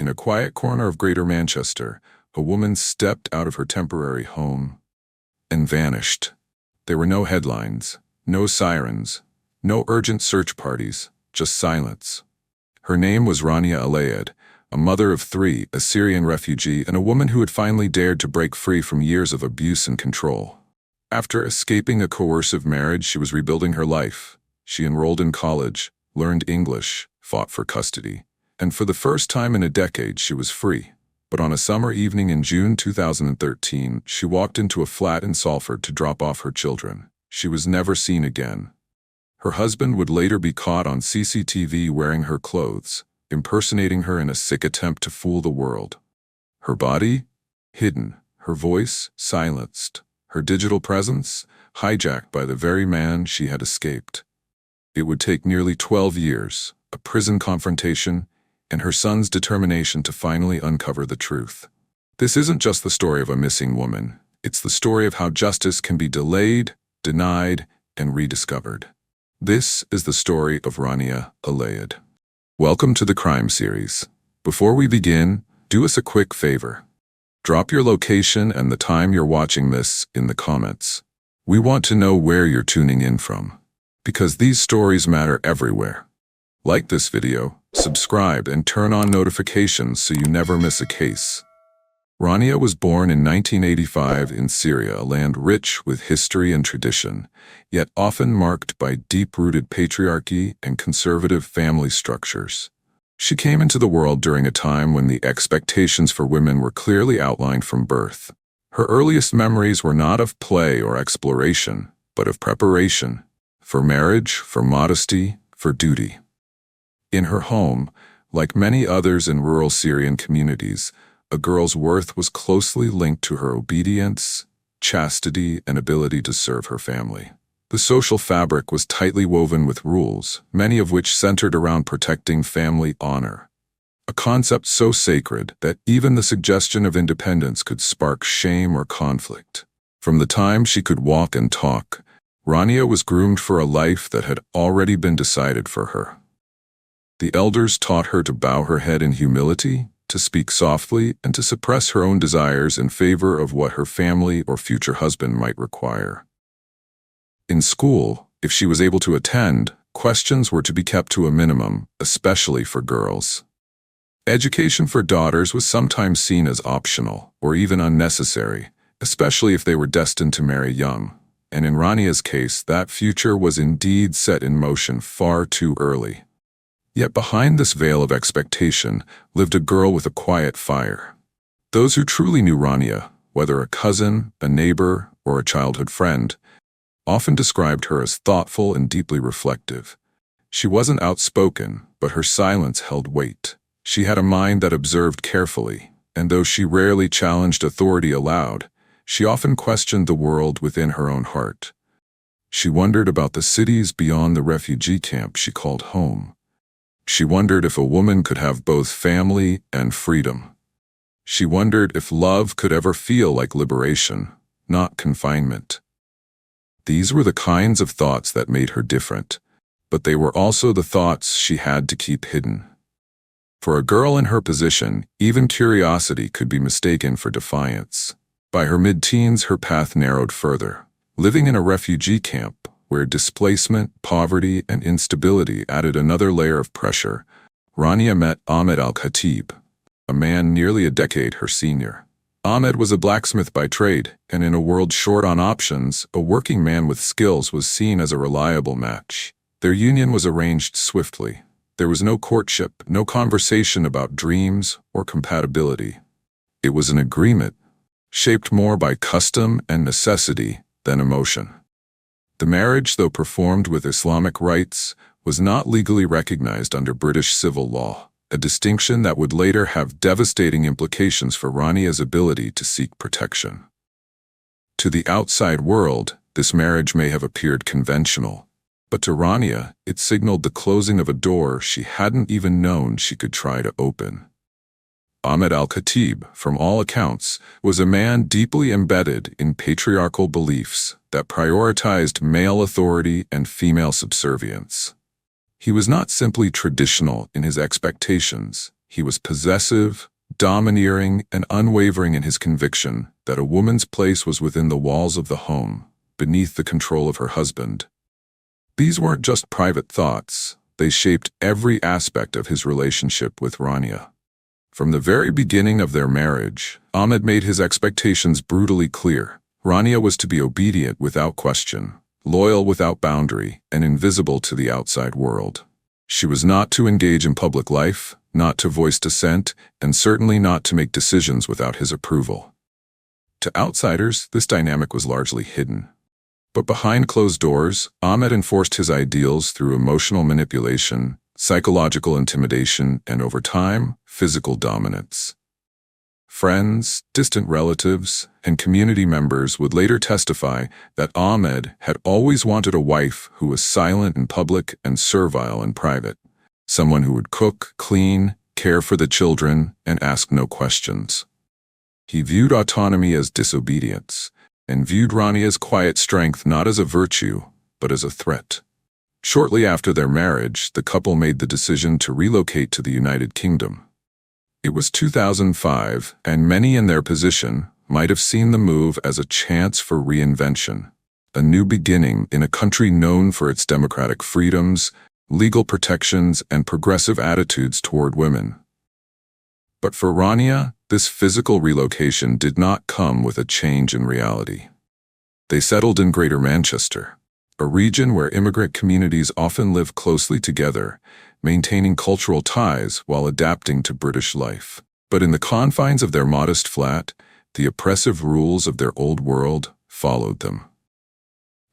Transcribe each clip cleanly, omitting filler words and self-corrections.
In a quiet corner of Greater Manchester, a woman stepped out of her temporary home and vanished. There were no headlines, no sirens, no urgent search parties, just silence. Her name was Rania Alayed, a mother of 3, a Syrian refugee, and a woman who had finally dared to break free from years of abuse and control. After escaping a coercive marriage, she was rebuilding her life. She enrolled in college, learned English, fought for custody, and for the first time in a decade, she was free. But on a summer evening in June 2013, she walked into a flat in Salford to drop off her children. She was never seen again. Her husband would later be caught on CCTV wearing her clothes, impersonating her in a sick attempt to fool the world. Her body? Hidden. Her voice? Silenced. Her digital presence? Hijacked by the very man she had escaped. It would take nearly 12 years, a prison confrontation, and her son's determination to finally uncover the truth. This isn't just the story of a missing woman. It's the story of how justice can be delayed, denied, and rediscovered. This is the story of Rania Alayed. Welcome to the Crime Series. Before we begin, do us a quick favor. Drop your location and the time you're watching this in the comments. We want to know where you're tuning in from, because these stories matter everywhere. Like this video, subscribe, and turn on notifications so you never miss a case. Rania was born in 1985 in Syria, a land rich with history and tradition, yet often marked by deep-rooted patriarchy and conservative family structures. She came into the world during a time when the expectations for women were clearly outlined from birth. Her earliest memories were not of play or exploration, but of preparation, for marriage, for modesty, for duty. In her home, like many others in rural Syrian communities, a girl's worth was closely linked to her obedience, chastity, and ability to serve her family. The social fabric was tightly woven with rules, many of which centered around protecting family honor. A concept so sacred that even the suggestion of independence could spark shame or conflict. From the time she could walk and talk, Rania was groomed for a life that had already been decided for her. The elders taught her to bow her head in humility, to speak softly, and to suppress her own desires in favor of what her family or future husband might require. In school, if she was able to attend, questions were to be kept to a minimum, especially for girls. Education for daughters was sometimes seen as optional, or even unnecessary, especially if they were destined to marry young. And in Rania's case, that future was indeed set in motion far too early. Yet behind this veil of expectation lived a girl with a quiet fire. Those who truly knew Rania, whether a cousin, a neighbor, or a childhood friend, often described her as thoughtful and deeply reflective. She wasn't outspoken, but her silence held weight. She had a mind that observed carefully, and though she rarely challenged authority aloud, she often questioned the world within her own heart. She wondered about the cities beyond the refugee camp she called home. She wondered if a woman could have both family and freedom. She wondered if love could ever feel like liberation, not confinement. These were the kinds of thoughts that made her different, but they were also the thoughts she had to keep hidden. For a girl in her position, even curiosity could be mistaken for defiance. By her mid-teens, her path narrowed further. Living in a refugee camp, where displacement, poverty, and instability added another layer of pressure, Rania met Ahmed Al-Khatib, a man nearly a decade her senior. Ahmed was a blacksmith by trade, and in a world short on options, a working man with skills was seen as a reliable match. Their union was arranged swiftly. There was no courtship, no conversation about dreams or compatibility. It was an agreement, shaped more by custom and necessity than emotion. The marriage, though performed with Islamic rites, was not legally recognized under British civil law, a distinction that would later have devastating implications for Rania's ability to seek protection. To the outside world, this marriage may have appeared conventional, but to Rania, it signaled the closing of a door she hadn't even known she could try to open. Ahmed Al-Khatib, from all accounts, was a man deeply embedded in patriarchal beliefs that prioritized male authority and female subservience. He was not simply traditional in his expectations. He was possessive, domineering, and unwavering in his conviction that a woman's place was within the walls of the home, beneath the control of her husband. These weren't just private thoughts. They shaped every aspect of his relationship with Rania. From the very beginning of their marriage, Ahmed made his expectations brutally clear. Rania was to be obedient without question, loyal without boundary, and invisible to the outside world. She was not to engage in public life, not to voice dissent, and certainly not to make decisions without his approval. To outsiders, this dynamic was largely hidden. But behind closed doors, Ahmed enforced his ideals through emotional manipulation, psychological intimidation, and over time, physical dominance. Friends, distant relatives, and community members would later testify that Ahmed had always wanted a wife who was silent in public and servile in private. Someone who would cook, clean, care for the children, and ask no questions. He viewed autonomy as disobedience, and viewed Rania's quiet strength not as a virtue, but as a threat. Shortly after their marriage, the couple made the decision to relocate to the United Kingdom. It was 2005, and many in their position might have seen the move as a chance for reinvention, a new beginning in a country known for its democratic freedoms, legal protections, and progressive attitudes toward women. But for Rania, this physical relocation did not come with a change in reality. They settled in Greater Manchester, a region where immigrant communities often live closely together, maintaining cultural ties while adapting to British life. But in the confines of their modest flat, the oppressive rules of their old world followed them.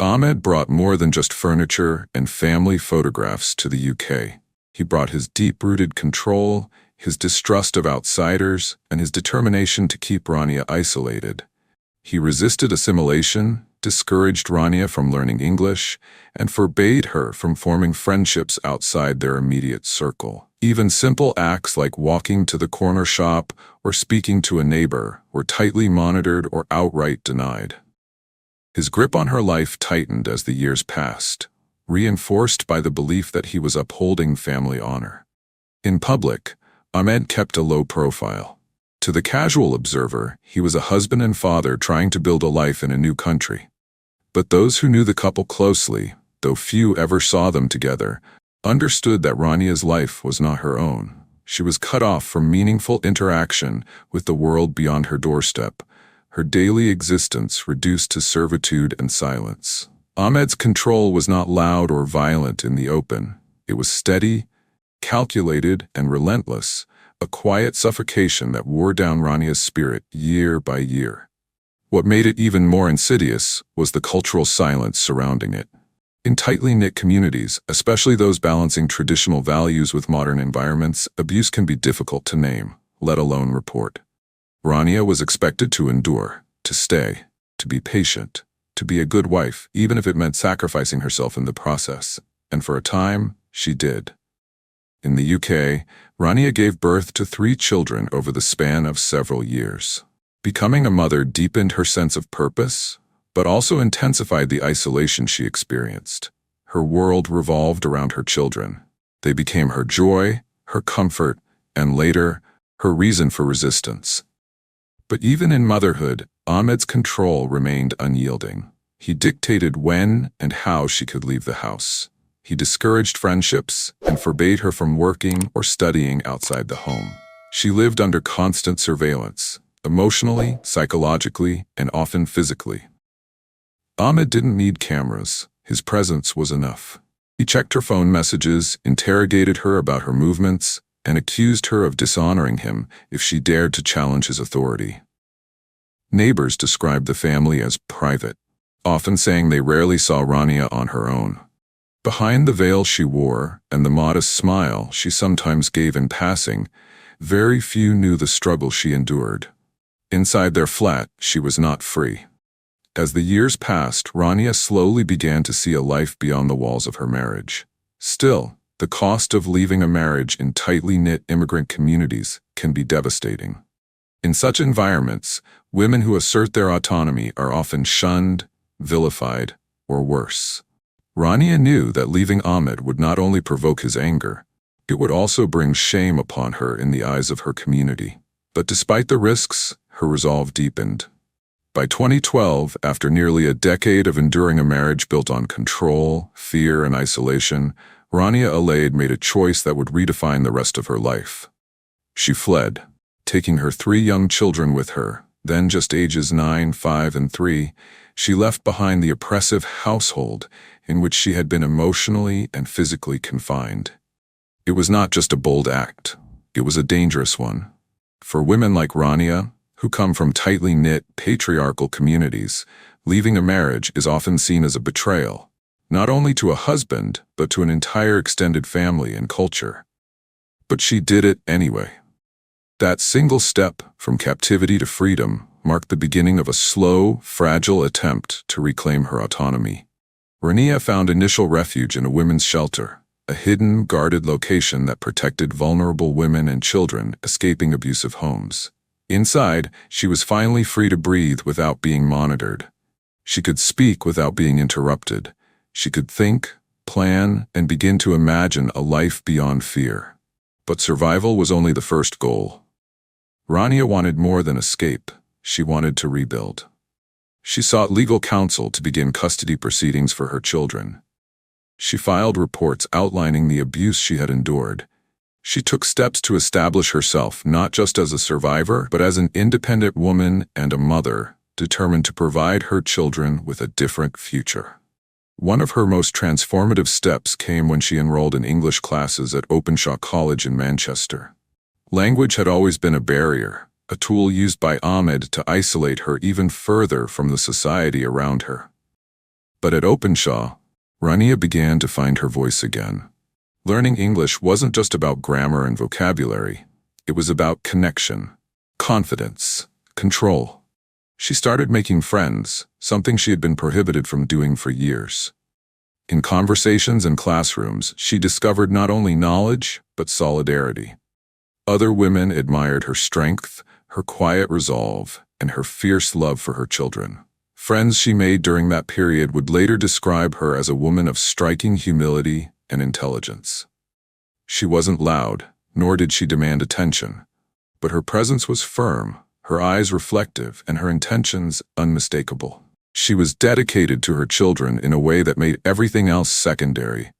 Ahmed brought more than just furniture and family photographs to the UK. He brought his deep-rooted control, his distrust of outsiders, and his determination to keep Rania isolated. He resisted assimilation, discouraged Rania from learning English, and forbade her from forming friendships outside their immediate circle. Even simple acts like walking to the corner shop or speaking to a neighbor were tightly monitored or outright denied. His grip on her life tightened as the years passed, reinforced by the belief that he was upholding family honor. In public, Ahmed kept a low profile. To the casual observer, he was a husband and father trying to build a life in a new country. But those who knew the couple closely, though few ever saw them together, understood that Rania's life was not her own. She was cut off from meaningful interaction with the world beyond her doorstep, her daily existence reduced to servitude and silence. Ahmed's control was not loud or violent in the open. It was steady, calculated, and relentless, a quiet suffocation that wore down Rania's spirit year by year. What made it even more insidious was the cultural silence surrounding it. In tightly knit communities, especially those balancing traditional values with modern environments, abuse can be difficult to name, let alone report. Rania was expected to endure, to stay, to be patient, to be a good wife, even if it meant sacrificing herself in the process. And for a time, she did. In the UK, Rania gave birth to 3 children over the span of several years. Becoming a mother deepened her sense of purpose, but also intensified the isolation she experienced. Her world revolved around her children. They became her joy, her comfort, and later, her reason for resistance. But even in motherhood, Ahmed's control remained unyielding. He dictated when and how she could leave the house. He discouraged friendships and forbade her from working or studying outside the home. She lived under constant surveillance, emotionally, psychologically, and often physically. Ahmed didn't need cameras. His presence was enough. He checked her phone messages, interrogated her about her movements, and accused her of dishonoring him if she dared to challenge his authority. Neighbors described the family as private, often saying they rarely saw Rania on her own. Behind the veil she wore and the modest smile she sometimes gave in passing, very few knew the struggle she endured. Inside their flat, she was not free. As the years passed, Rania slowly began to see a life beyond the walls of her marriage. Still, the cost of leaving a marriage in tightly knit immigrant communities can be devastating. In such environments, women who assert their autonomy are often shunned, vilified, or worse. Rania knew that leaving Ahmed would not only provoke his anger, It would also bring shame upon her in the eyes of her community. But despite the risks, her resolve deepened. By 2012, after nearly a decade of enduring a marriage built on control, fear, and isolation, Rania Alayed made a choice that would redefine the rest of her life. She fled, taking her 3 young children with her. Then, just ages 9, 5, and 3, she left behind the oppressive household in which she had been emotionally and physically confined. It was not just a bold act, it was a dangerous one. For women like Rania, who come from tightly knit, patriarchal communities, leaving a marriage is often seen as a betrayal, not only to a husband, but to an entire extended family and culture. But she did it anyway. That single step from captivity to freedom marked the beginning of a slow, fragile attempt to reclaim her autonomy. Rania found initial refuge in a women's shelter, a hidden, guarded location that protected vulnerable women and children escaping abusive homes. Inside, she was finally free to breathe without being monitored. She could speak without being interrupted. She could think, plan, and begin to imagine a life beyond fear. But survival was only the first goal. Rania wanted more than escape. She wanted to rebuild. She sought legal counsel to begin custody proceedings for her children. She filed reports outlining the abuse she had endured. She took steps to establish herself not just as a survivor, but as an independent woman and a mother, determined to provide her children with a different future. One of her most transformative steps came when she enrolled in English classes at Openshaw College in Manchester. Language had always been a barrier, a tool used by Ahmed to isolate her even further from the society around her. But at Openshaw, Rania began to find her voice again. Learning English wasn't just about grammar and vocabulary. It was about connection, confidence, control. She started making friends, something she had been prohibited from doing for years. In conversations and classrooms, she discovered not only knowledge, but solidarity. Other women admired her strength, her quiet resolve, and her fierce love for her children. Friends she made during that period would later describe her as a woman of striking humility and intelligence. She wasn't loud, nor did she demand attention, but her presence was firm, her eyes reflective, and her intentions unmistakable. She was dedicated to her children in a way that made everything else secondary.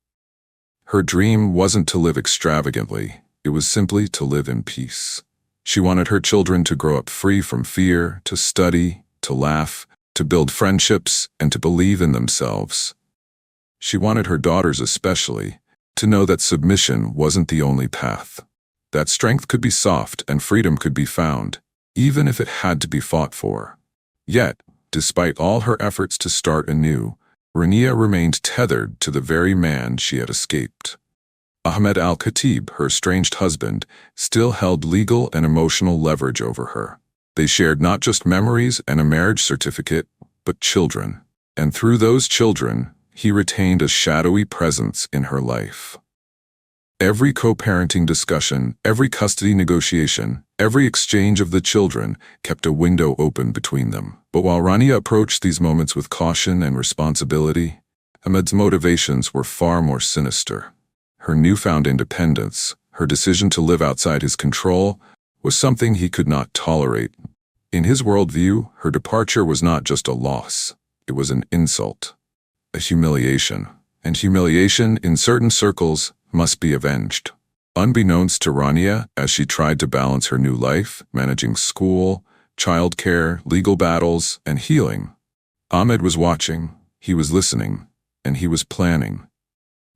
Her dream wasn't to live extravagantly, it was simply to live in peace. She wanted her children to grow up free from fear, to study, to laugh, to build friendships, and to believe in themselves. She wanted her daughters especially to know that submission wasn't the only path, that strength could be soft and freedom could be found, even if it had to be fought for. Yet, despite all her efforts to start anew, Rania remained tethered to the very man she had escaped. Ahmed Al-Khatib, her estranged husband, still held legal and emotional leverage over her. They shared not just memories and a marriage certificate, but children. And through those children, he retained a shadowy presence in her life. Every co-parenting discussion, every custody negotiation, every exchange of the children kept a window open between them. But while Rania approached these moments with caution and responsibility, Ahmed's motivations were far more sinister. Her newfound independence, her decision to live outside his control, was something he could not tolerate. In his worldview, her departure was not just a loss, it was an insult, a humiliation. And humiliation, in certain circles, must be avenged. Unbeknownst to Rania, as she tried to balance her new life, managing school, childcare, legal battles, and healing, Ahmed was watching, he was listening, and he was planning.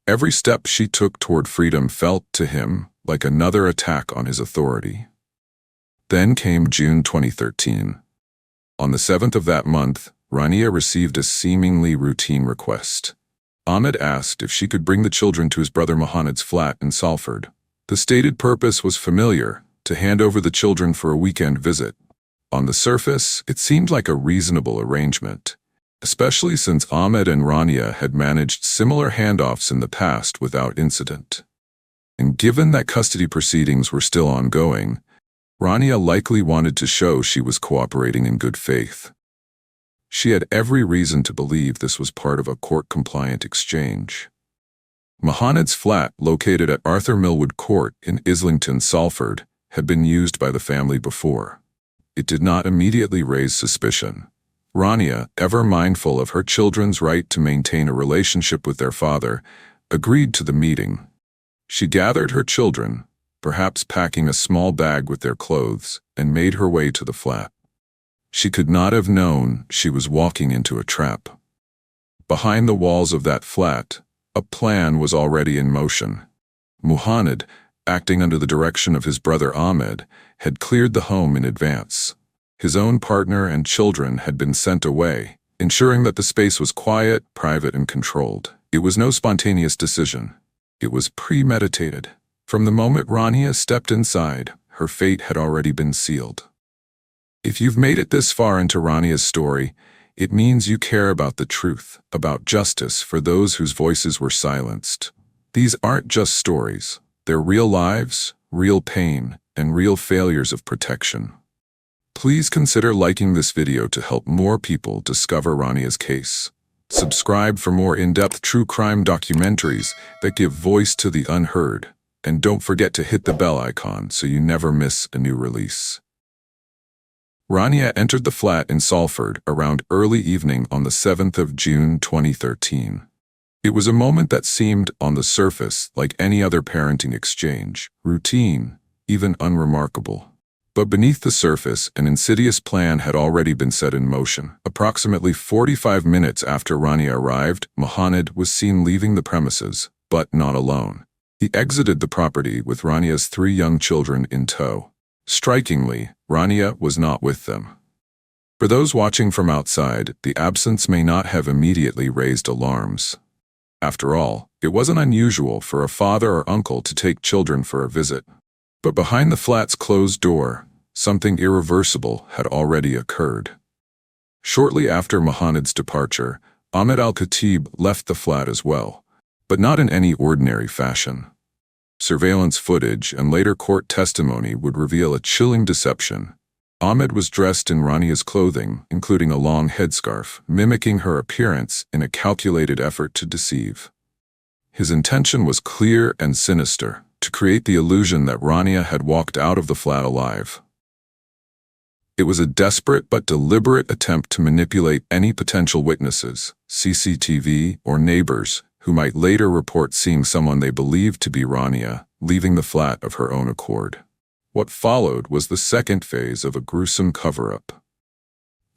Every step she took toward freedom felt, to him, like another attack on his authority. Then came June 2013. On the 7th of that month, Rania received a seemingly routine request. Ahmed asked if she could bring the children to his brother Mohammed's flat in Salford. The stated purpose was familiar, to hand over the children for a weekend visit. On the surface, it seemed like a reasonable arrangement, especially since Ahmed and Rania had managed similar handoffs in the past without incident. And given that custody proceedings were still ongoing, Rania likely wanted to show she was cooperating in good faith. She had every reason to believe this was part of a court-compliant exchange. Mohammed's flat, located at Arthur Millwood Court in Islington, Salford, had been used by the family before. It did not immediately raise suspicion. Rania, ever mindful of her children's right to maintain a relationship with their father, agreed to the meeting. She gathered her children, perhaps packing a small bag with their clothes, and made her way to the flat. She could not have known she was walking into a trap. Behind the walls of that flat, a plan was already in motion. Mohammed, acting under the direction of his brother Ahmed, had cleared the home in advance. His own partner and children had been sent away, ensuring that the space was quiet, private, and controlled. It was no spontaneous decision. It was premeditated. From the moment Rania stepped inside, her fate had already been sealed. If you've made it this far into Rania's story, it means you care about the truth, about justice for those whose voices were silenced. These aren't just stories. They're real lives, real pain, and real failures of protection. Please consider liking this video to help more people discover Rania's case. Subscribe for more in-depth true crime documentaries that give voice to the unheard. And don't forget to hit the bell icon so you never miss a new release. Rania entered the flat in Salford around early evening on the 7th of June 2013. It was a moment that seemed, on the surface, like any other parenting exchange, routine, even unremarkable. But beneath the surface, an insidious plan had already been set in motion. Approximately 45 minutes after Rania arrived, Mohammed was seen leaving the premises, but not alone. He exited the property with Rania's 3 young children in tow. Strikingly, Rania was not with them. For those watching from outside, the absence may not have immediately raised alarms. After all, it wasn't unusual for a father or uncle to take children for a visit. But behind the flat's closed door, something irreversible had already occurred. Shortly after Mohammed's departure, Ahmed Al-Khatib left the flat as well, but not in any ordinary fashion. Surveillance footage and later court testimony would reveal a chilling deception. Ahmed was dressed in Rania's clothing, including a long headscarf, mimicking her appearance in a calculated effort to deceive. His intention was clear and sinister: to create the illusion that Rania had walked out of the flat alive. It was a desperate but deliberate attempt to manipulate any potential witnesses, CCTV, or neighbors, who might later report seeing someone they believed to be Rania leaving the flat of her own accord. What followed was the second phase of a gruesome cover-up.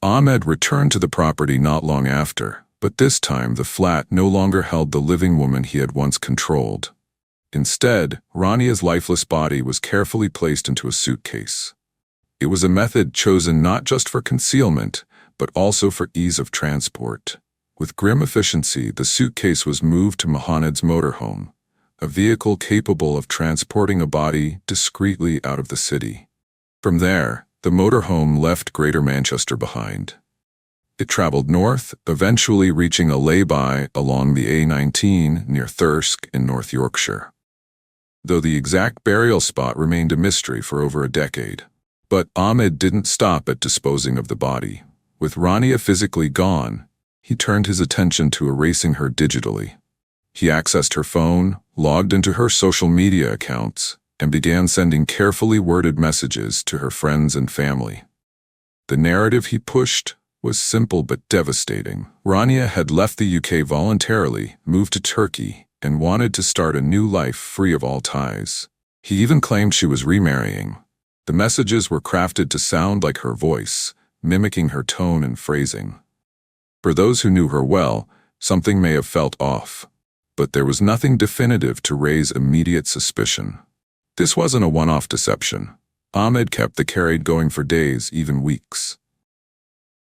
Ahmed returned to the property not long after, but this time the flat no longer held the living woman he had once controlled. Instead, Rania's lifeless body was carefully placed into a suitcase. It was a method chosen not just for concealment, but also for ease of transport. With grim efficiency, the suitcase was moved to Mohammed's motorhome, a vehicle capable of transporting a body discreetly out of the city. From there, the motorhome left Greater Manchester behind. It traveled north, eventually reaching a lay-by along the A19 near Thirsk in North Yorkshire, though the exact burial spot remained a mystery for over a decade. But Ahmed didn't stop at disposing of the body. With Rania physically gone, he turned his attention to erasing her digitally. He accessed her phone, logged into her social media accounts, and began sending carefully worded messages to her friends and family. The narrative he pushed was simple but devastating. Rania had left the UK voluntarily, moved to Turkey, and wanted to start a new life free of all ties. He even claimed she was remarrying. The messages were crafted to sound like her voice, mimicking her tone and phrasing. For those who knew her well, something may have felt off, but there was nothing definitive to raise immediate suspicion. This wasn't a one-off deception. Ahmed kept the charade going for days, even weeks.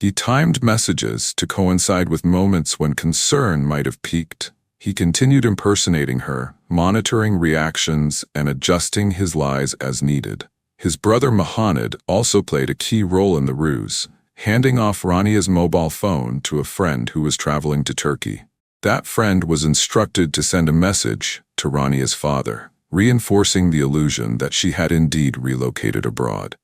He timed messages to coincide with moments when concern might have peaked. He continued impersonating her, monitoring reactions and adjusting his lies as needed. His brother Mohammed also played a key role in the ruse, handing off Rania's mobile phone to a friend who was traveling to Turkey. That friend was instructed to send a message to Rania's father, reinforcing the illusion that she had indeed relocated abroad.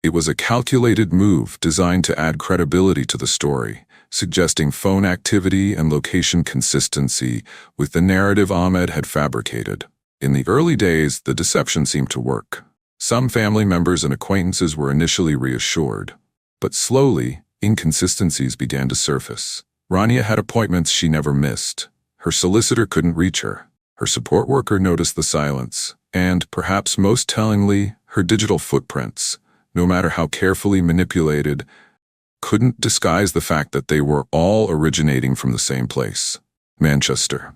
It was a calculated move designed to add credibility to the story, suggesting phone activity and location consistency with the narrative Ahmed had fabricated. In the early days, the deception seemed to work. Some family members and acquaintances were initially reassured, but slowly, inconsistencies began to surface. Rania had appointments she never missed. Her solicitor couldn't reach her. Her support worker noticed the silence, and, perhaps most tellingly, her digital footprints, no matter how carefully manipulated, couldn't disguise the fact that they were all originating from the same place, Manchester.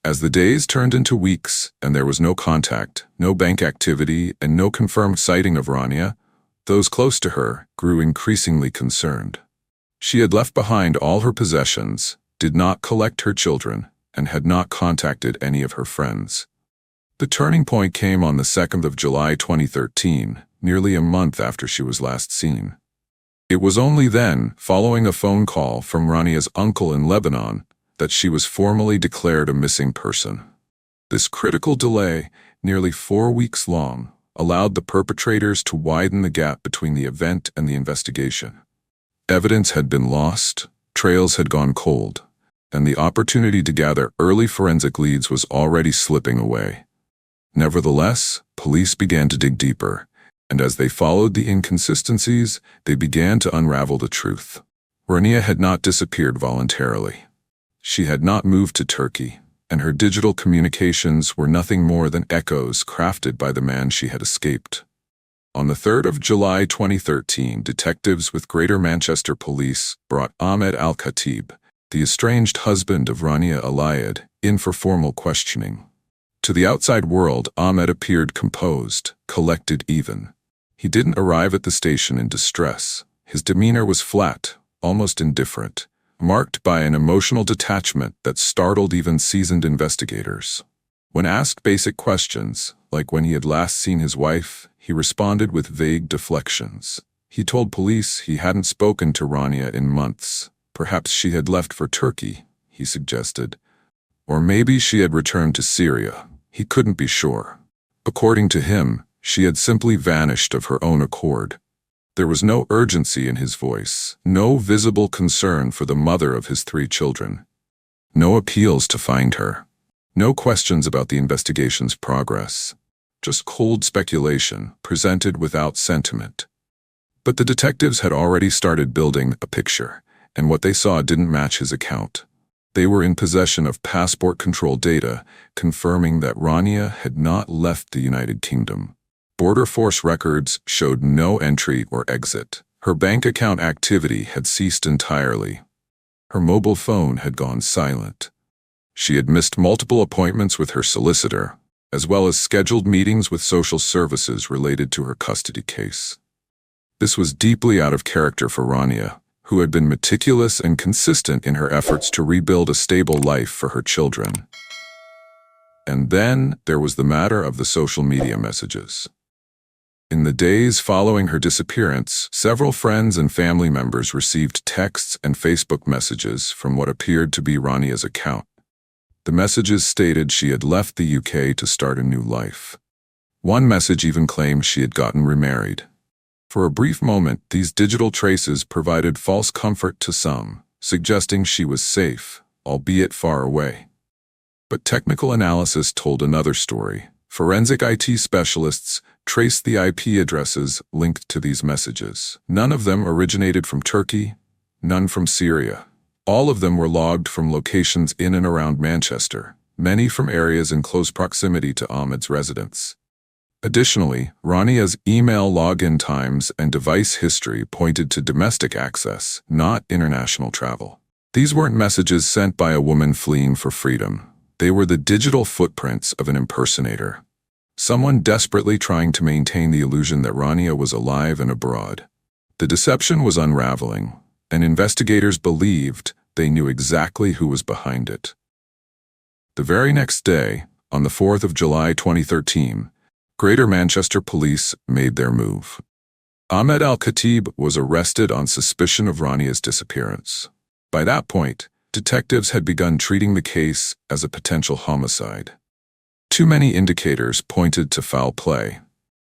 As the days turned into weeks and there was no contact, no bank activity, and no confirmed sighting of Rania, those close to her grew increasingly concerned. She had left behind all her possessions, did not collect her children, and had not contacted any of her friends. The turning point came on the 2nd of July 2013, nearly a month after she was last seen. It was only then, following a phone call from Rania's uncle in Lebanon, that she was formally declared a missing person. This critical delay, nearly 4 weeks long, allowed the perpetrators to widen the gap between the event and the investigation. Evidence had been lost, trails had gone cold, and the opportunity to gather early forensic leads was already slipping away. Nevertheless, police began to dig deeper, and as they followed the inconsistencies, they began to unravel the truth. Rania had not disappeared voluntarily. She had not moved to Turkey, and her digital communications were nothing more than echoes crafted by the man she had escaped. On the 3rd of July 2013, detectives with Greater Manchester Police brought Ahmed Al-Khatib, the estranged husband of Rania Alayed, in for formal questioning. To the outside world, Ahmed appeared composed, collected even. He didn't arrive at the station in distress. His demeanor was flat, almost indifferent, marked by an emotional detachment that startled even seasoned investigators. When asked basic questions, like when he had last seen his wife, he responded with vague deflections. He told police he hadn't spoken to Rania in months. Perhaps she had left for Turkey, he suggested. Or maybe she had returned to Syria. He couldn't be sure. According to him, she had simply vanished of her own accord. There was no urgency in his voice, no visible concern for the mother of his 3 children. No appeals to find her. No questions about the investigation's progress. Just cold speculation, presented without sentiment. But the detectives had already started building a picture, and what they saw didn't match his account. They were in possession of passport control data, confirming that Rania had not left the United Kingdom. Border Force records showed no entry or exit. Her bank account activity had ceased entirely. Her mobile phone had gone silent. She had missed multiple appointments with her solicitor, as well as scheduled meetings with social services related to her custody case. This was deeply out of character for Rania, who had been meticulous and consistent in her efforts to rebuild a stable life for her children. And then there was the matter of the social media messages. In the days following her disappearance, several friends and family members received texts and Facebook messages from what appeared to be Rania's account. The messages stated she had left the UK to start a new life. One message even claimed she had gotten remarried. For a brief moment, these digital traces provided false comfort to some, suggesting she was safe, albeit far away. But technical analysis told another story. Forensic IT specialists traced the IP addresses linked to these messages. None of them originated from Turkey, none from Syria. All of them were logged from locations in and around Manchester, many from areas in close proximity to Ahmed's residence. Additionally, Rania's email login times and device history pointed to domestic access, not international travel. These weren't messages sent by a woman fleeing for freedom. They were the digital footprints of an impersonator. Someone desperately trying to maintain the illusion that Rania was alive and abroad. The deception was unraveling, and investigators believed they knew exactly who was behind it. The very next day, on the 4th of July 2013, Greater Manchester Police made their move. Ahmed Al-Khatib was arrested on suspicion of Rania's disappearance. By that point, detectives had begun treating the case as a potential homicide. Too many indicators pointed to foul play.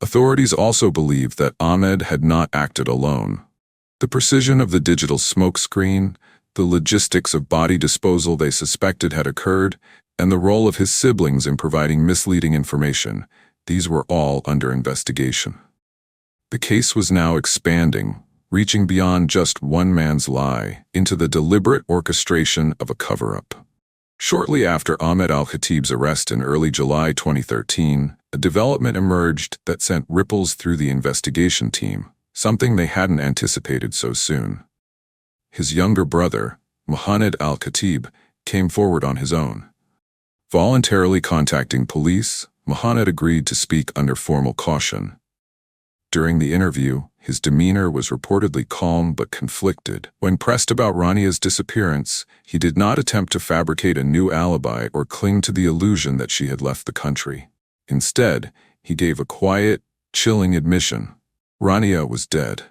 Authorities also believed that Ahmed had not acted alone. The precision of the digital smokescreen, the logistics of body disposal they suspected had occurred, and the role of his siblings in providing misleading information, these were all under investigation. The case was now expanding, reaching beyond just one man's lie into the deliberate orchestration of a cover-up. Shortly after Ahmed Al-Khatib's arrest in early July 2013, a development emerged that sent ripples through the investigation team, something they hadn't anticipated so soon. His younger brother, Ahmed Al-Khatib, came forward on his own. Voluntarily contacting police, Ahmed agreed to speak under formal caution. During the interview, his demeanor was reportedly calm but conflicted. When pressed about Rania's disappearance, he did not attempt to fabricate a new alibi or cling to the illusion that she had left the country. Instead, he gave a quiet, chilling admission. Rania was dead.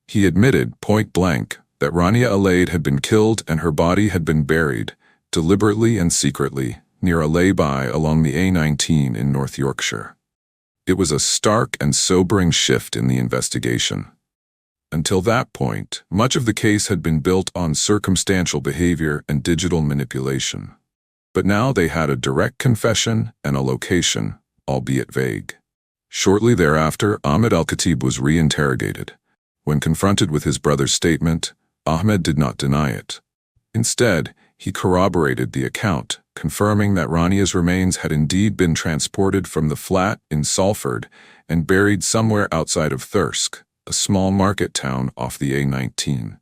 He admitted, point blank, that Rania Alayed had been killed and her body had been buried, deliberately and secretly, near a lay-by along the A19 in North Yorkshire. It was a stark and sobering shift in the investigation. Until that point, much of the case had been built on circumstantial behavior and digital manipulation. But now they had a direct confession and a location, albeit vague. Shortly thereafter, Ahmed Al-Khatib was reinterrogated. When confronted with his brother's statement, Ahmed did not deny it. Instead, he corroborated the account, confirming that Rania's remains had indeed been transported from the flat in Salford and buried somewhere outside of Thirsk, a small market town off the A19.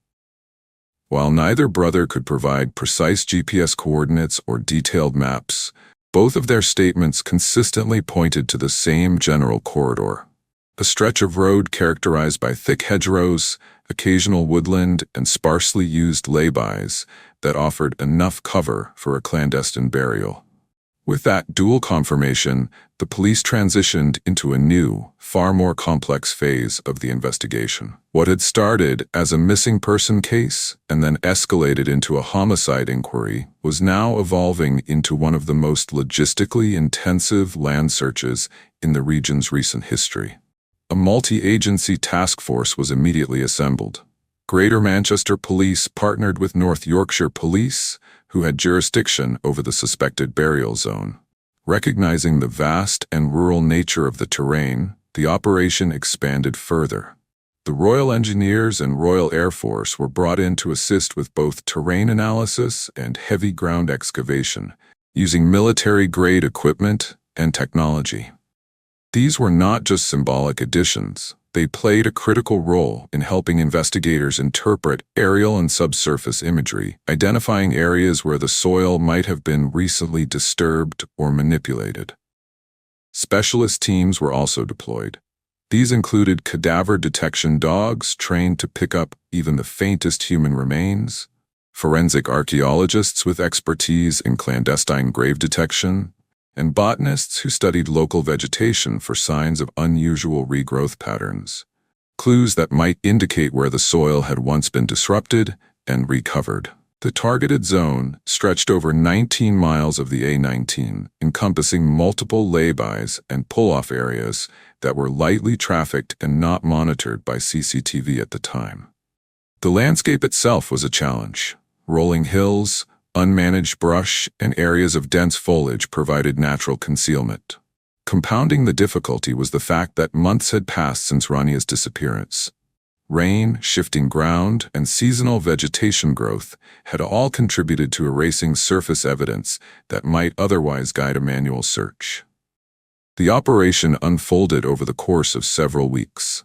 While neither brother could provide precise GPS coordinates or detailed maps, both of their statements consistently pointed to the same general corridor, a stretch of road characterized by thick hedgerows, occasional woodland, and sparsely used laybys that offered enough cover for a clandestine burial. With that dual confirmation, the police transitioned into a new, far more complex phase of the investigation. What had started as a missing person case and then escalated into a homicide inquiry was now evolving into one of the most logistically intensive land searches in the region's recent history. A multi-agency task force was immediately assembled. Greater Manchester Police partnered with North Yorkshire Police, who had jurisdiction over the suspected burial zone. Recognizing the vast and rural nature of the terrain, the operation expanded further. The Royal Engineers and Royal Air Force were brought in to assist with both terrain analysis and heavy ground excavation, using military-grade equipment and technology. These were not just symbolic additions. They played a critical role in helping investigators interpret aerial and subsurface imagery, identifying areas where the soil might have been recently disturbed or manipulated. Specialist teams were also deployed. These included cadaver detection dogs trained to pick up even the faintest human remains, forensic archaeologists with expertise in clandestine grave detection, and botanists who studied local vegetation for signs of unusual regrowth patterns, clues that might indicate where the soil had once been disrupted and recovered. The targeted zone stretched over 19 miles of the A19, encompassing multiple laybys and pull-off areas that were lightly trafficked and not monitored by CCTV at the time. The landscape itself was a challenge. Rolling hills, unmanaged brush, and areas of dense foliage provided natural concealment. Compounding the difficulty was the fact that months had passed since Rania's disappearance. Rain, shifting ground, and seasonal vegetation growth had all contributed to erasing surface evidence that might otherwise guide a manual search. The operation unfolded over the course of several weeks.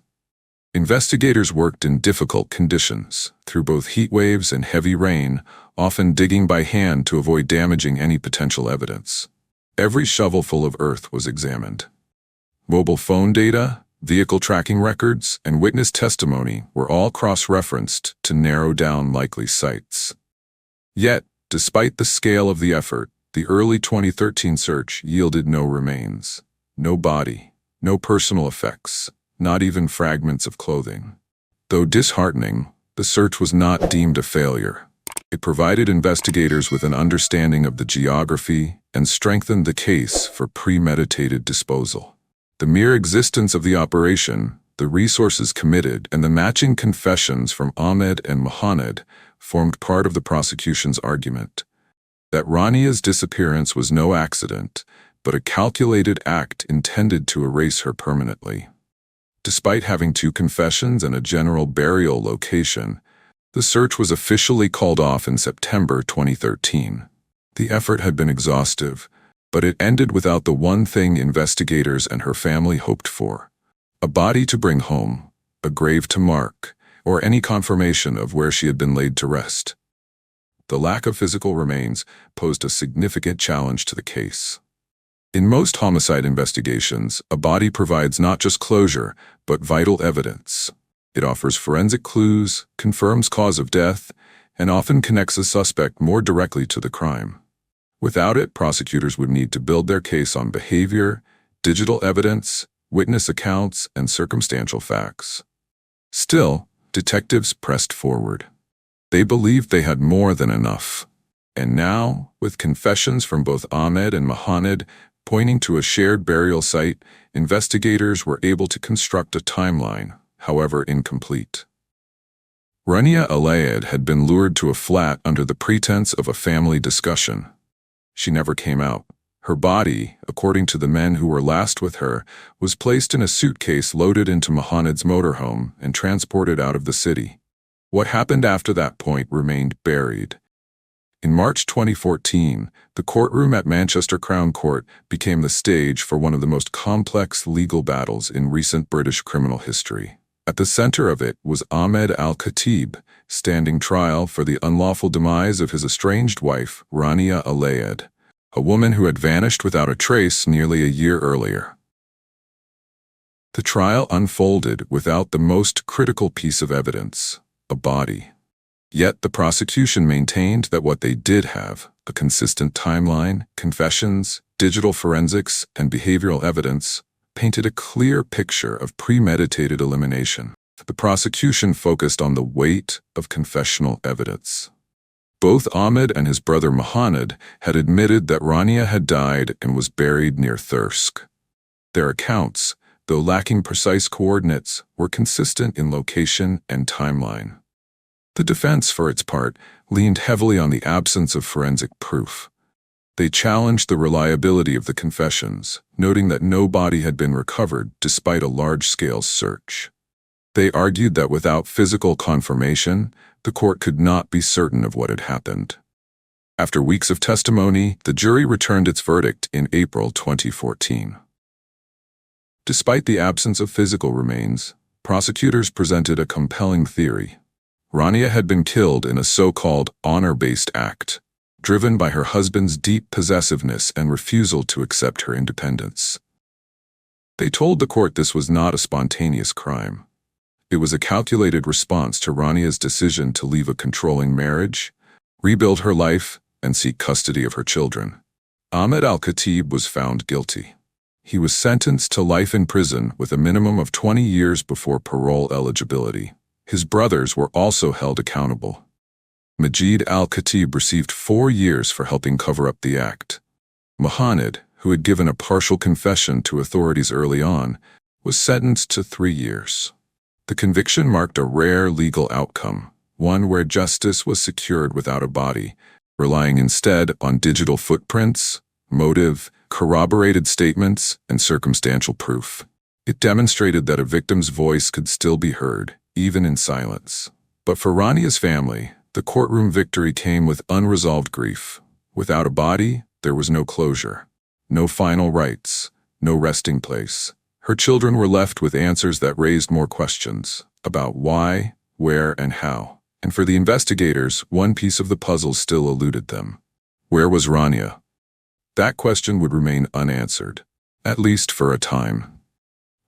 Investigators worked in difficult conditions, through both heat waves and heavy rain, often digging by hand to avoid damaging any potential evidence. Every shovelful of earth was examined. Mobile phone data, vehicle tracking records, and witness testimony were all cross-referenced to narrow down likely sites. Yet, despite the scale of the effort, the early 2013 search yielded no remains, no body, no personal effects, not even fragments of clothing. Though disheartening, the search was not deemed a failure. It provided investigators with an understanding of the geography and strengthened the case for premeditated disposal. The mere existence of the operation, the resources committed, and the matching confessions from Ahmed and Mohammed formed part of the prosecution's argument that Rania's disappearance was no accident, but a calculated act intended to erase her permanently. Despite having 2 confessions and a general burial location, the search was officially called off in September 2013. The effort had been exhaustive, but it ended without the one thing investigators and her family hoped for: a body to bring home, a grave to mark, or any confirmation of where she had been laid to rest. The lack of physical remains posed a significant challenge to the case. In most homicide investigations, a body provides not just closure, but vital evidence. It offers forensic clues, confirms cause of death, and often connects a suspect more directly to the crime. Without it, prosecutors would need to build their case on behavior, digital evidence, witness accounts, and circumstantial facts. Still, detectives pressed forward. They believed they had more than enough. And now, with confessions from both Ahmed and Mohammed pointing to a shared burial site, investigators were able to construct a timeline, however incomplete. Rania Alayed had been lured to a flat under the pretense of a family discussion. She never came out. Her body, according to the men who were last with her, was placed in a suitcase loaded into Mohammed's motorhome and transported out of the city. What happened after that point remained buried. In March 2014, the courtroom at Manchester Crown Court became the stage for one of the most complex legal battles in recent British criminal history. At the center of it was Ahmed Al-Khatib, standing trial for the unlawful demise of his estranged wife, Rania Alayed, a woman who had vanished without a trace nearly a year earlier. The trial unfolded without the most critical piece of evidence: a body. Yet the prosecution maintained that what they did have, a consistent timeline, confessions, digital forensics, and behavioral evidence, painted a clear picture of premeditated elimination. The prosecution focused on the weight of confessional evidence. Both Ahmed and his brother Mohammed had admitted that Rania had died and was buried near Thirsk. Their accounts, though lacking precise coordinates, were consistent in location and timeline. The defense, for its part, leaned heavily on the absence of forensic proof. They challenged the reliability of the confessions, noting that no body had been recovered despite a large-scale search. They argued that without physical confirmation, the court could not be certain of what had happened. After weeks of testimony, the jury returned its verdict in April 2014. Despite the absence of physical remains, prosecutors presented a compelling theory. Rania had been killed in a so-called honor-based act, driven by her husband's deep possessiveness and refusal to accept her independence. They told the court this was not a spontaneous crime. It was a calculated response to Rania's decision to leave a controlling marriage, rebuild her life, and seek custody of her children. Ahmed Al-Khatib was found guilty. He was sentenced to life in prison with a minimum of 20 years before parole eligibility. His brothers were also held accountable. Majid Al-Khatib received 4 years for helping cover up the act. Mohammed, who had given a partial confession to authorities early on, was sentenced to 3 years. The conviction marked a rare legal outcome, one where justice was secured without a body, relying instead on digital footprints, motive, corroborated statements, and circumstantial proof. It demonstrated that a victim's voice could still be heard, even in silence. But for Rania's family, the courtroom victory came with unresolved grief. Without a body, there was no closure, no final rites, no resting place. Her children were left with answers that raised more questions about why, where, and how. And for the investigators, one piece of the puzzle still eluded them. Where was Rania? That question would remain unanswered, at least for a time.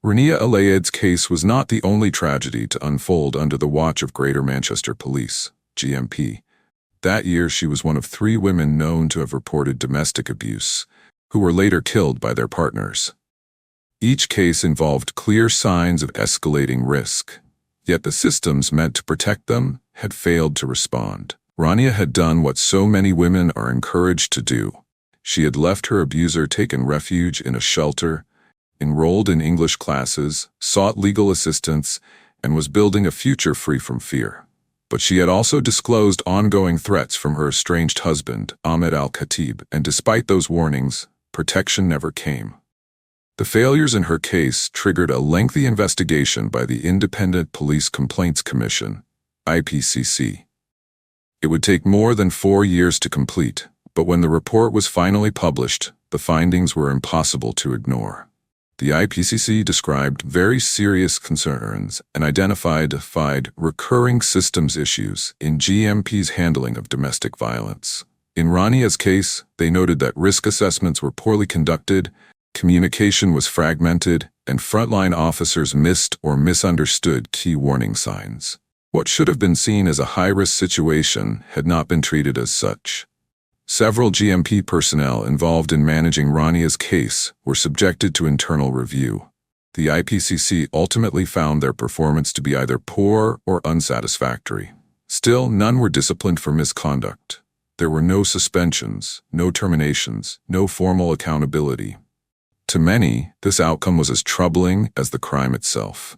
Rania Alayed's case was not the only tragedy to unfold under the watch of Greater Manchester Police, GMP. That year, she was one of 3 women known to have reported domestic abuse, who were later killed by their partners. Each case involved clear signs of escalating risk, yet the systems meant to protect them had failed to respond. Rania had done what so many women are encouraged to do. She had left her abuser taken refuge in a shelter, enrolled in English classes, sought legal assistance, and was building a future free from fear. But she had also disclosed ongoing threats from her estranged husband, Ahmed Al-Khatib, and despite those warnings, protection never came. The failures in her case triggered a lengthy investigation by the Independent Police Complaints Commission, IPCC. It would take more than 4 years to complete, but when the report was finally published, the findings were impossible to ignore. The IPCC described very serious concerns and identified recurring systems issues in GMP's handling of domestic violence. In Rania's case, they noted that risk assessments were poorly conducted, communication was fragmented, and frontline officers missed or misunderstood key warning signs. What should have been seen as a high-risk situation had not been treated as such. Several GMP personnel involved in managing Rania's case were subjected to internal review. The IPCC ultimately found their performance to be either poor or unsatisfactory. Still, none were disciplined for misconduct. There were no suspensions, no terminations, no formal accountability. To many, this outcome was as troubling as the crime itself.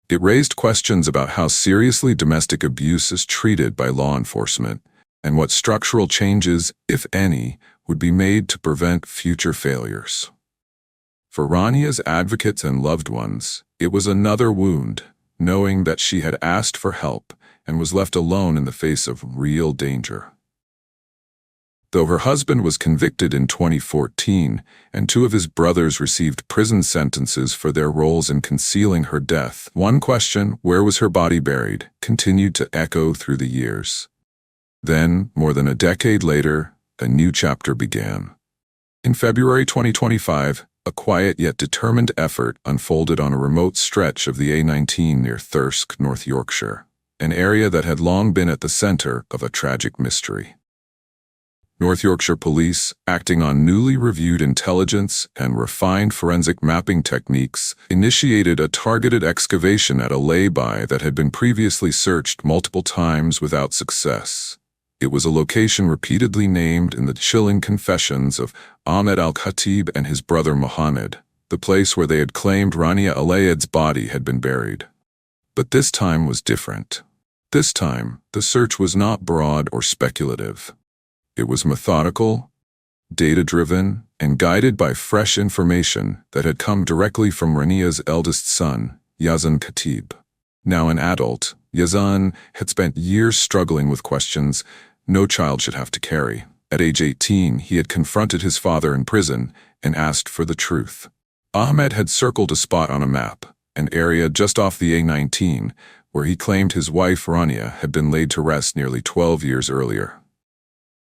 It raised questions about how seriously domestic abuse is treated by law enforcement, and what structural changes, if any, would be made to prevent future failures. For Rania's advocates and loved ones, it was another wound, knowing that she had asked for help and was left alone in the face of real danger. Though her husband was convicted in 2014, and 2 of his brothers received prison sentences for their roles in concealing her death, one question, where was her body buried, continued to echo through the years. Then, more than a decade later, a new chapter began. In February 2025, a quiet yet determined effort unfolded on a remote stretch of the A19 near Thirsk, North Yorkshire, an area that had long been at the center of a tragic mystery. North Yorkshire Police, acting on newly reviewed intelligence and refined forensic mapping techniques, initiated a targeted excavation at a lay-by that had been previously searched multiple times without success. It was a location repeatedly named in the chilling confessions of Ahmed Al-Khatib and his brother Mohammed, the place where they had claimed Rania Alayed's body had been buried. But this time was different. This time, the search was not broad or speculative. It was methodical, data-driven, and guided by fresh information that had come directly from Rania's eldest son, Yazan Khatib. Now an adult, Yazan had spent years struggling with questions no child should have to carry. At age 18, he had confronted his father in prison and asked for the truth. Ahmed had circled a spot on a map, an area just off the A19, where he claimed his wife Rania had been laid to rest nearly 12 years earlier.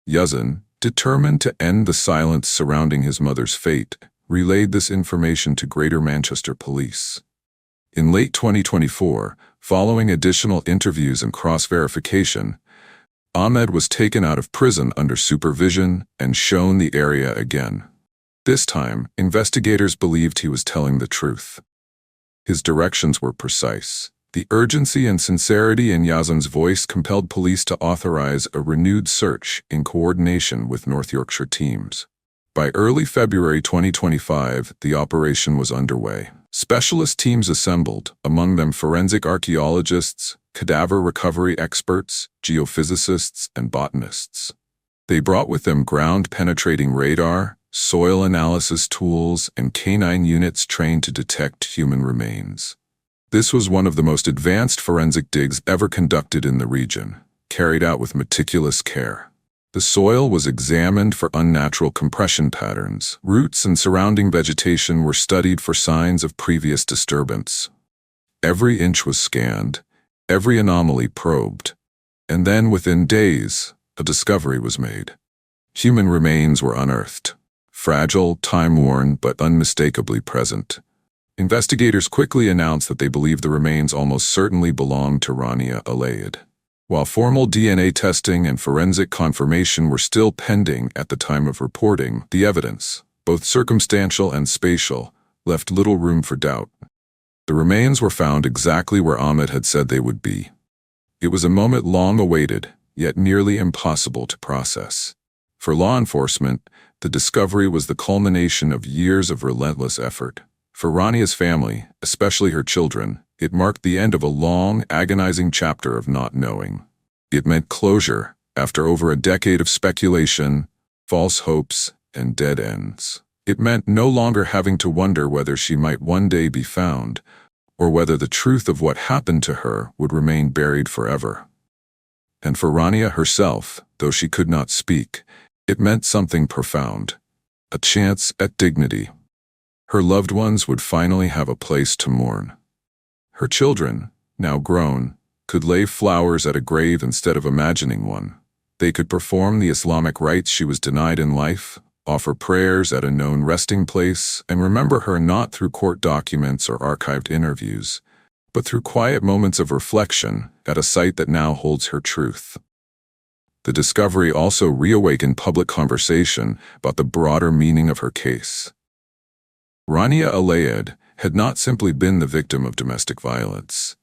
Yazan, determined to end the silence surrounding his mother's fate, relayed this information to Greater Manchester Police. In late 2024, following additional interviews and cross-verification, Ahmed was taken out of prison under supervision and shown the area again. This time, investigators believed he was telling the truth. His directions were precise. The urgency and sincerity in Yazan's voice compelled police to authorize a renewed search in coordination with North Yorkshire teams. By early February 2025, the operation was underway. Specialist teams assembled, among them forensic archaeologists, cadaver recovery experts, geophysicists, and botanists. They brought with them ground-penetrating radar, soil analysis tools, and canine units trained to detect human remains. This was one of the most advanced forensic digs ever conducted in the region, carried out with meticulous care. The soil was examined for unnatural compression patterns. Roots and surrounding vegetation were studied for signs of previous disturbance. Every inch was scanned, every anomaly probed, and then within days, a discovery was made. Human remains were unearthed, fragile, time-worn, but unmistakably present. Investigators quickly announced that they believed the remains almost certainly belonged to Rania Alayed. While formal DNA testing and forensic confirmation were still pending at the time of reporting, the evidence, both circumstantial and spatial, left little room for doubt. The remains were found exactly where Ahmed had said they would be. It was a moment long awaited, yet nearly impossible to process. For law enforcement, the discovery was the culmination of years of relentless effort. For Rania's family, especially her children, it marked the end of a long, agonizing chapter of not knowing. It meant closure after over a decade of speculation, false hopes, and dead ends. It meant no longer having to wonder whether she might one day be found, or whether the truth of what happened to her would remain buried forever. And for Rania herself, though she could not speak, it meant something profound, a chance at dignity. Her loved ones would finally have a place to mourn. Her children, now grown, could lay flowers at a grave instead of imagining one. They could perform the Islamic rites she was denied in life, offer prayers at a known resting place, and remember her not through court documents or archived interviews, but through quiet moments of reflection at a site that now holds her truth. The discovery also reawakened public conversation about the broader meaning of her case. Rania Alayed had not simply been the victim of domestic violence.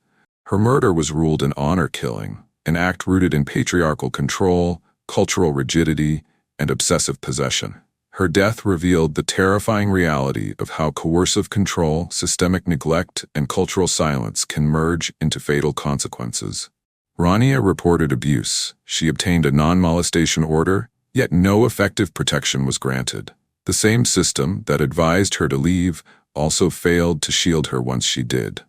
Her murder was ruled an honor killing, an act rooted in patriarchal control, cultural rigidity, and obsessive possession. Her death revealed the terrifying reality of how coercive control, systemic neglect, and cultural silence can merge into fatal consequences. Rania reported abuse. She obtained a non-molestation order, yet no effective protection was granted. The same system that advised her to leave also failed to shield her once she did.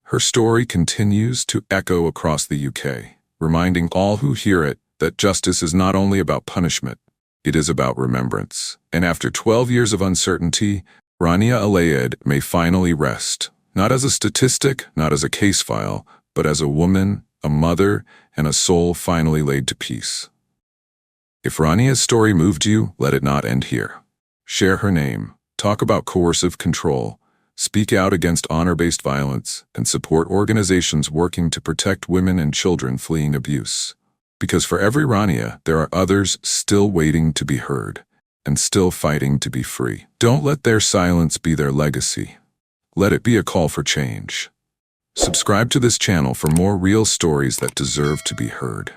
Her story continues to echo across the UK, reminding all who hear it that justice is not only about punishment, it is about remembrance. And after 12 years of uncertainty, Rania Alayed may finally rest, not as a statistic, not as a case file, but as a woman, a mother, and a soul finally laid to peace. If Rania's story moved you, let it not end here. Share her name, talk about coercive control, speak out against honor-based violence, and support organizations working to protect women and children fleeing abuse. Because for every Rania, there are others still waiting to be heard, and still fighting to be free. Don't let their silence be their legacy. Let it be a call for change. Subscribe to this channel for more real stories that deserve to be heard.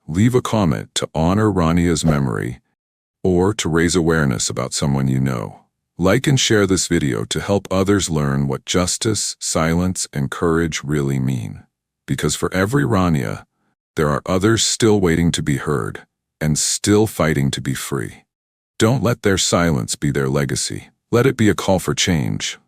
Leave a comment to honor Rania's memory, or to raise awareness about someone you know. Like and share this video to help others learn what justice, silence, and courage really mean. Because for every Rania, there are others still waiting to be heard, and still fighting to be free. Don't let their silence be their legacy. Let it be a call for change.